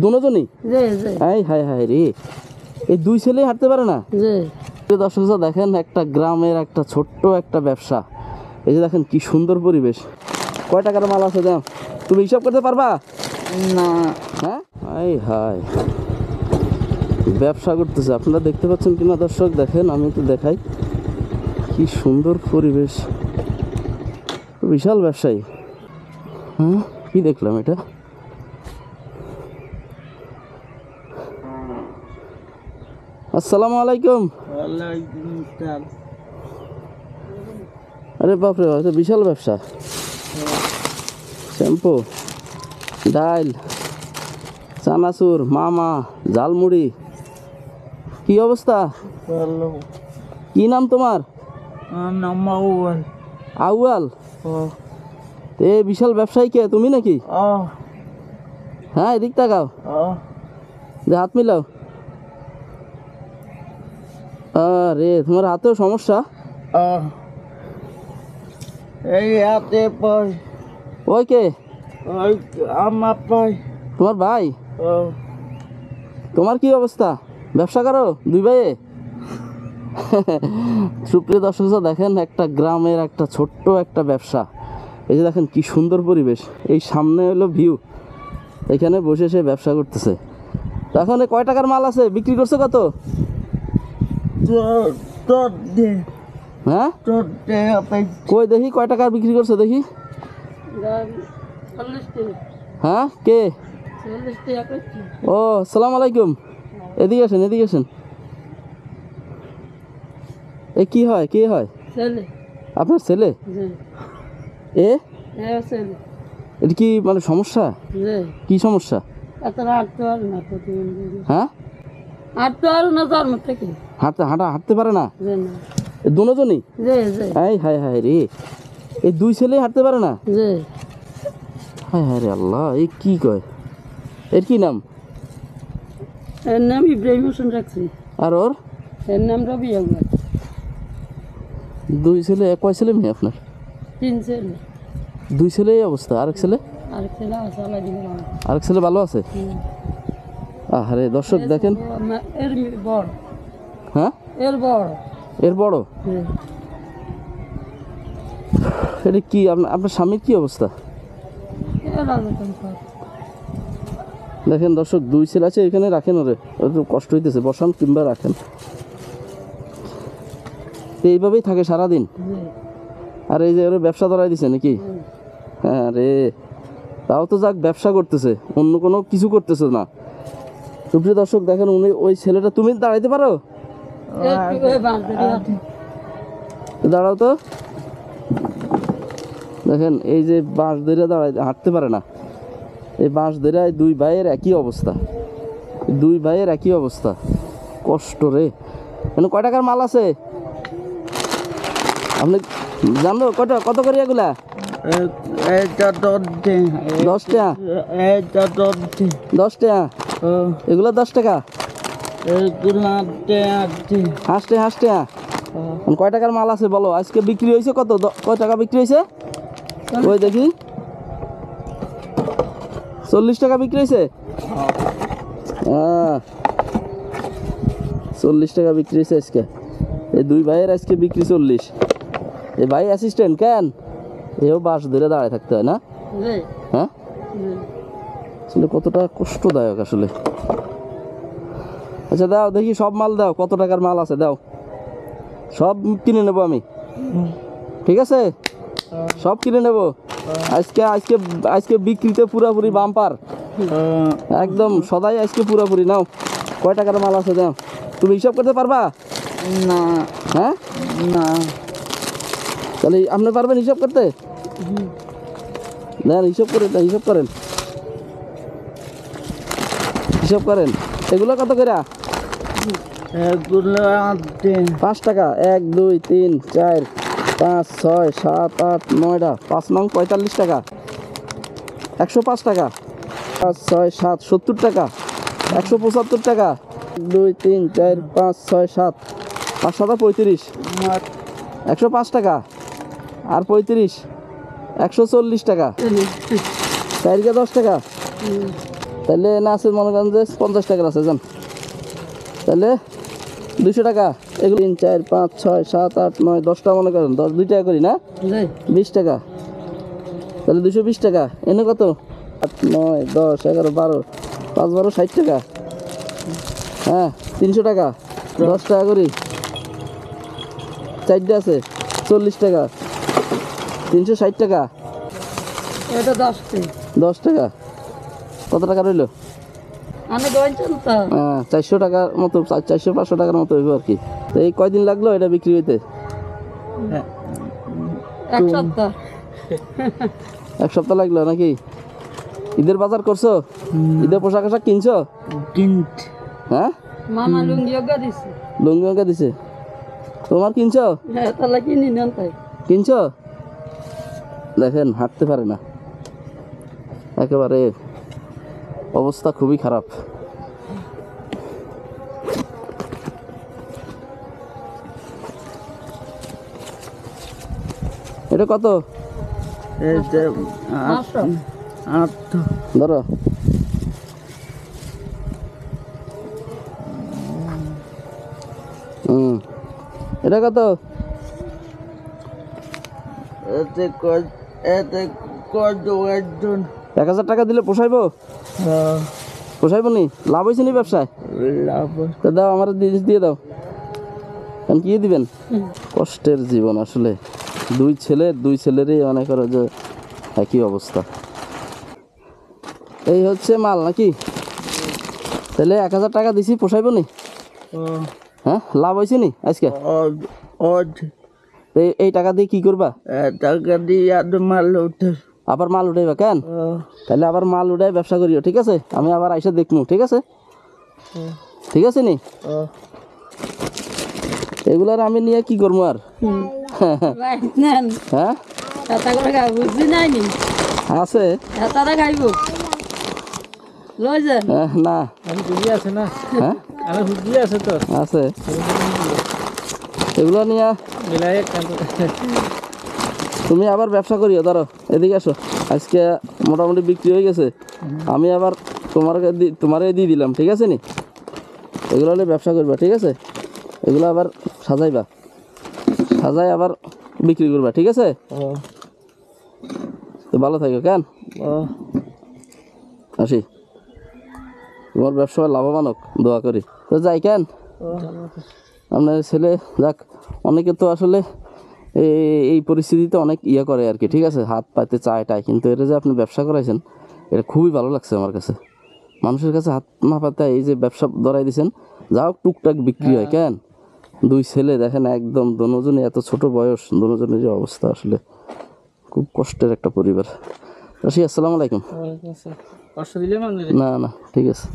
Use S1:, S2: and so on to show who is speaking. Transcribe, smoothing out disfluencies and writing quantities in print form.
S1: দুজনই? High high high রে, এই দুই ছেলেই হাঁটতে পারে না? দর্শক দেখেন, একটা গ্রামের একটা ছোট্ট একটা ব্যবসা। এই যে দেখেন কি সুন্দর পরিবেশ। কয় টাকার মাল আছে দাম? তুমি হিসাব করতে পারবা না? হ্যাঁ, হাই হাই, ব্যবসা করতেছে। আপনারা দেখতে পাচ্ছেন কিনা দর্শক? দেখেন, আমি তো দেখাই, কি সুন্দর পরিবেশ, বিশাল ব্যবসায়ী। হ্যাঁ, কি দেখলাম এটা? আসসালামু আলাইকুম। আরে বাপরে, এটা বিশাল ব্যবসা। শ্যাম্পু, ডাইল, চানাচুর, মামা, ঝালমুড়ি, কি অবস্থা? কি নাম তোমার? আউয়াল। এ বিশাল ব্যবসায়ী কে, তুমি নাকি? হ্যাঁ, এদিক তাকাও, যে হাত মিলাও। আরে তোমার হাতেও সমস্যা?
S2: এই হাতে পাই।
S1: ওই কে?
S2: আমার পাই।
S1: তোমার ভাই? তোমার কি অবস্থা? ব্যবসা করো দুই ভাইয়ে? সুপ্রিয় দর্শক দেখেন, একটা গ্রামের একটা ছোট্ট একটা ব্যবসা। এই যে দেখেন কি সুন্দর পরিবেশ, এই সামনে হলো ভিউ, এখানে বসে সে ব্যবসা করতেছে। এখন কয় টাকার মাল আছে, বিক্রি করছে কত? হ্যাঁ, কই দেখি কয় টাকার বিক্রি করছে দেখি। হ্যাঁ, কে? ও, আসসালামু আলাইকুম। এদিকে আসেন, এদিকে আসেন। এ কি হয়, কে হয়? আপনার ছেলে? এ এটা কি মানে সমস্যা? কি সমস্যা? হ্যাঁ, হাঁটতে পারে না? দুজনই? হাই হাই হাই রে, এই দুই ছেলে হাঁটতে পারে না? হাই হাই রে আল্লাহ, এই কি কয়? এর কি নাম?
S2: এর নাম ইব্রাহিম হোসেন রাখছি।
S1: আর ওর?
S2: এর নাম রবি আহমেদ।
S1: দুই ছেলে? কয় ছেলে মেয়ে আপনার?
S2: 3 ছেলে।
S1: দুই ছেলে এই অবস্থা? আরেক ছেলে?
S2: আরেক ছেলে আছে,
S1: আরেক ছেলে ভালো আছে? আরে দর্শক দেখেন,
S2: এর বড়।
S1: হ্যাঁ,
S2: এর বড়।
S1: এর বড়? এটা কি আপনার স্বামীর কি অবস্থা? দেখেন দর্শক, দুই ছেলে আছে, এখানে রাখেন, ওরে একটু কষ্ট হইতেছে, বসান কিংবা রাখেন। এইভাবেই থাকে সারাদিন? আর এই যে ওরা ব্যবসা ধরাই দিছে নাকি? হ্যাঁ রে, তাও তো যাক, ব্যবসা করতেছে, অন্য কোনো কিছু করতেছে না। সুপ্রিয় দর্শক দেখেন, উনি ওই ছেলেটা, তুমি দাঁড়াইতে পারো? দাঁড়াও তো। দেখেন, এই যে বাঁশ ধরে দাঁড়াই, হাঁটতে পারে না। এই বাঁশ ধরে দুই ভাইয়ের একই অবস্থা, দুই ভাইয়ের একই অবস্থা, কষ্ট রে। মানে কয় টাকার মাল আছে আপনি জানো? কত করে এগুলা? 10 টাকা। 10 টাকা? এগুলো 10 টাকা? হাঁস টাকা। কয় টাকার মাল আছে বলো? আজকে বিক্রি হয়েছে কত? কয় টাকা বিক্রি হয়েছে? ওই দেখি, 40 টাকা বিক্রি হয়েছে। 40 টাকা বিক্রি হয়েছে আজকে। এই দুই ভাইয়ের আজকে বিক্রি 40। এই ভাই অ্যাসিস্ট্যান্ট কেন? এও বাঁশ ধরে দাঁড়ায় থাকতে হয় না? হ্যাঁ, আসলে কতটা কষ্টদায়ক আসলে। আচ্ছা দাও দেখি, সব মাল দাও, কত টাকার মাল আছে দাও, সব কিনে নেবো আমি। ঠিক আছে, সব কিনে নেব আজকে। আজকে আজকে বিক্রিতে পুরাপুরি বাম্পার, একদম সদাই আজকে পুরাপুরি। নাও, কয় টাকার মাল আছে দাও। তুমি হিসাব করতে পারবা না? হ্যাঁ, না। তাহলে আপনি পারবেন হিসাব করতে? না, হিসাব করেন, হিসাব করেন, হিসাব করেন। এগুলো কত করে? 5 টাকা। 1 2 3 4 5 6 7 8 9টা, 5 নং 45 টাকা। 105 টাকা। 5 6 7 70 টাকা। 175 টাকা। 2 3 4 5 6 7 5 7 35। 105 টাকা আর 35, 140 টাকা। 4 10 টাকা। তাহলে না আছে মনে করেন যে 50 টাকার আছে যান, তাহলে 200 টাকা। এগুলো 3 4 5 6 7 8 9 10টা মনে করেন 2 টাকা করি না,
S2: যাই
S1: 20 টাকা, তাহলে 220 টাকা। এনে কত 8 9 10 11 12 5 12 60 টাকা। হ্যাঁ 300 টাকা, 10 টাকা করি, 4টা আছে 40 টাকা, 360 টাকা,
S2: এটা 10 টাকা
S1: 10 টাকা, কত টাকা রইলো?
S2: আমি দোয়াইছেন তো
S1: হ্যাঁ 400 টাকার মতো, 400 500 টাকার মতো হইব আর কি। তো এই কয়দিন লাগলো এটা বিক্রি হইতে?
S2: এক সপ্তাহ
S1: 1 সপ্তাহ লাগলো নাকি? ঈদের বাজার করছো? ঈদের পোশাক আশাক কিনছো? হ্যাঁ
S2: মামা লুঙ্গি ওগা দিছে
S1: লুঙ্গি ওকে দিছে, তোমার কিনছো?
S2: হ্যাঁ তাহলে কিনি নেন তাই
S1: কিনছো? দেখেন হাঁটতে পারে না, একেবারে অবস্থা খুবই খারাপ। এটা কত?
S2: 500
S1: ধরো এটা কত?
S3: এতে কত একজন
S1: 1000 টাকা দিলে পোষাইবো? পোষাইবো নি? লাভ হয়েছে নি ব্যবসায়?
S3: লাভ
S1: তো দাও আমার জিনিস দিয়ে দাও। এখন কি দিবেন? কষ্টের জীবন আসলে, দুই ছেলেরই মনে করো যে একই অবস্থা। এই হচ্ছে মাল নাকি? তাহলে 1000 টাকা দিছি, পোষাইবো নি? হ্যাঁ লাভ হয়েছে নি আজকে? তো এই টাকা দিয়ে কি করবা?
S3: টাকা দিয়ে আর মাল উঠে
S1: আবার মাল উঠাইবা কেন? তাহলে আবার মাল উঠাই ব্যবসা করিও, ঠিক আছে? আমি আবার আইসা দেখমু, ঠিক আছে? ঠিক আছে নি? এগুলার আমি নিয়ে কি করবো আর?
S2: নেন
S1: হ্যাঁ
S2: এত করে খাই বুঝছি নাই নি
S1: আছে
S2: এতটা খাইব লই যান
S1: না
S3: আছে না
S1: হ্যাঁ
S3: আর হুগলি আছে তো
S1: আছে, এগুলো নিয়ে
S3: মিলাই
S1: তুমি আবার ব্যবসা করিও। ধরো এদিকে আসো, আজকে মোটামুটি বিক্রি হয়ে গেছে, আমি আবার তোমারে দিয়ে দিলাম, ঠিক আছে নি? এগুলো হলে ব্যবসা করবা, ঠিক আছে? এগুলো আবার সাজাইবা, সাজাই আবার বিক্রি করবা, ঠিক আছে? তো ভালো থাকো কেন, আসি। তোমার ব্যবসা লাভবান হোক, দোয়া করি। তো যাই কেন, আপনার ছেলে যাক, অনেকে তো আসলে এই পরিস্থিতিতে অনেক ইয়ে করে আর কি, ঠিক আছে? হাত পাইতে চায় টায়, কিন্তু এটা যে আপনি ব্যবসা করাইছেন এটা খুবই ভালো লাগছে আমার কাছে। মানুষের কাছে হাত না পাতে এই যে ব্যবসা ধরাই দিয়েছেন, যাও টুকটাক বিক্রি হয় কেন। 2 ছেলে দেখেন একদম, দুজনে এত ছোট বয়স, দুজনের যে অবস্থা আসলে খুব কষ্টের একটা পরিবার। আসি, আসসালামু আলাইকুম।
S3: কষ্ট দিলে মানে
S1: না না ঠিক আছে।